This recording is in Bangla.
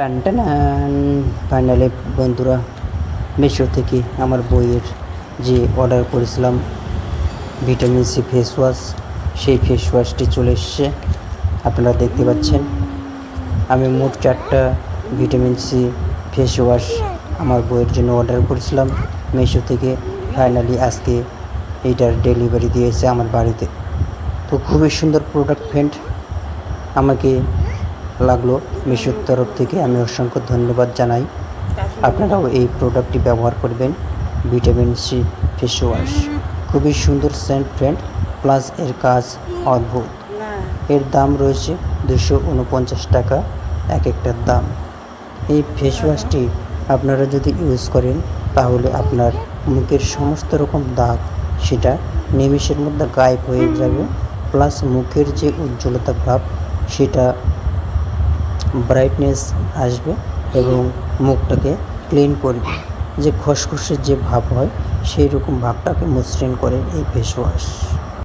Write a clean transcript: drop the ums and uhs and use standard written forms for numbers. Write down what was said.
টান টানান ফাইনালি বন্ধুরা, মিশো থেকে আমার বইয়ের যে অর্ডার করেছিলাম ভিটামিন সি ফেস ওয়াশ, সেই ফেস ওয়াশটি চলে এসছে। আপনারা দেখতে পাচ্ছেন, আমি মোট 4টা ভিটামিন সি ফেস ওয়াশ আমার বইয়ের জন্য অর্ডার করেছিলাম মিশো থেকে। ফাইনালি আজকে এইটার ডেলিভারি দিয়েছে আমার বাড়িতে। তো খুবই সুন্দর প্রোডাক্ট ফ্রেন্ড, আমাকে লাগলো মিশোর তরফ থেকে আমি অসংখ্য ধন্যবাদ জানাই। আপনারাও এই প্রোডাক্টটি ব্যবহার করবেন, ভিটামিন সি ফেস ওয়াশ। খুবই সুন্দর সেন্ট ফ্রেন্ড, প্লাস এর কাজ অদ্ভুত। এর দাম রয়েছে 249 টাকা এক একটার দাম। এই ফেস ওয়াশটি আপনারা যদি ইউজ করেন তাহলে আপনার মুখের সমস্ত রকম দাগ সেটা নিমেষের মধ্যে গায়েব হয়ে যাবে, প্লাস মুখের যে উজ্জ্বলতা ভাব সেটা ব্রাইটনেস আসবে এবং মুখটাকে ক্লিন করবে। যে খসখসে যে ভাব হয় সেই রকম ভাবটাকে মসৃণ করে এই ফেস ওয়াশ।